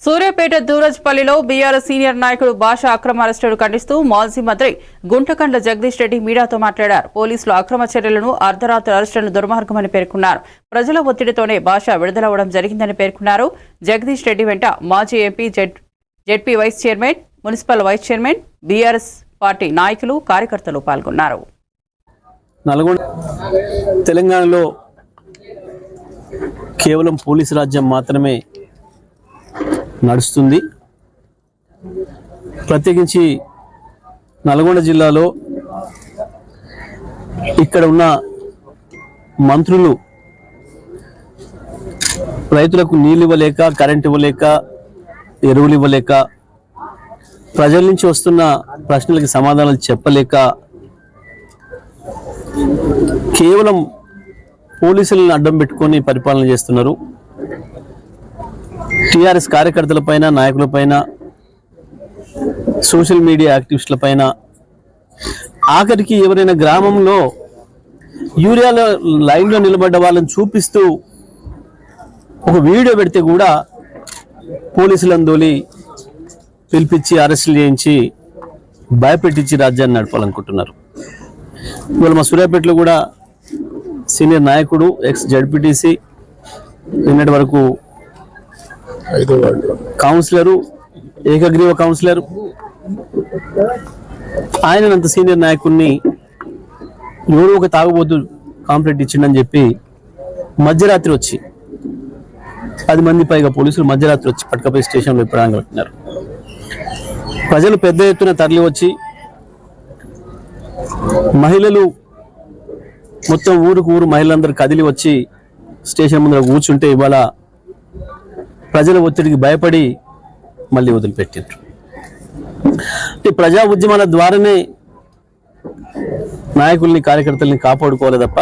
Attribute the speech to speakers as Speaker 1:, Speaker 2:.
Speaker 1: Suryapet దూరజ్పల్లిలో BRS senior నాయకుడు భాష అక్రమ అరెస్టును ఖండిస్తూ మాజీ మంత్రి గుంటకండ్ల జగదీష్ రెడ్డి మీడియాతో మాట్లాడారు. పోలీసులు అక్రమ చర్యలను అర్ధరాత్రి అరెస్టులను దుర్మార్గమని పేర్కొన్నారు. ప్రజల ఒత్తిడితోనే భాష విడుదలవడం జరిగిందని పేర్కొన్నారు. జగదీష్ రెడ్డి వెంట మాజీ MP, ZP vice chairman, municipal vice chairman, BRS party నాయకులు, కార్యకర్తలు పాల్గొన్నారు.
Speaker 2: నల్గొండ తెలంగాణలో కేవలం పోలీసు రాజ్యం మాత్రమే నడుస్తుంది. ప్రత్యేకించి నల్గొండ జిల్లాలో ఇక్కడ ఉన్న మంత్రులు రైతులకు నీళ్ళు ఇవ్వలేక, కరెంట్ ఇవ్వలేక, ఎరువులు ఇవ్వలేక, ప్రజల నుంచి వస్తున్న ప్రశ్నలకి సమాధానాలు చెప్పలేక కేవలం పోలీసులను అడ్డం పెట్టుకొని పరిపాలన చేస్తున్నారు. టీఆర్ఎస్ కార్యకర్తలపైన, నాయకులపైన, సోషల్ మీడియా యాక్టివిస్టులపైన, ఆఖరికి ఎవరైనా గ్రామంలో యూరియాలో లైన్లో నిలబడ్డ వాళ్ళని చూపిస్తూ ఒక వీడియో పెడితే కూడా పోలీసులను తోలి పిలిపించి అరెస్టులు చేయించి భయపెట్టించి రాజ్యాన్ని నడపాలనుకుంటున్నారు. ఇవాళ మా సూర్యాపేటలో కూడా సీనియర్ నాయకుడు, ఎక్స్ జడ్పీటీసీ, నిన్నటి వరకు కౌన్సిలరు, ఏకగ్రీవ కౌన్సిలర్, ఆయనంత సీనియర్ నాయకుడిని ఎవరు ఒక తాగుబోతు కాంప్లైంట్ ఇచ్చిండని చెప్పి మధ్యరాత్రి వచ్చి 10 మంది పైగా పోలీసులు మధ్యరాత్రి వచ్చి పట్టుకపోయి స్టేషన్లో ప్రాణంగా పెట్టినారు. ప్రజలు పెద్ద ఎత్తున తరలి వచ్చి, మహిళలు మొత్తం ఊరికి ఊరు మహిళలందరూ కదిలి వచ్చి స్టేషన్ ముందర కూర్చుంటే ఇవాళ ప్రజల ఒత్తిడికి భయపడి మళ్ళీ వదిలిపెట్టారు. ప్రజా ఉద్యమాల ద్వారానే నాయకుల్ని, కార్యకర్తల్ని కాపాడుకోవాలి తప్ప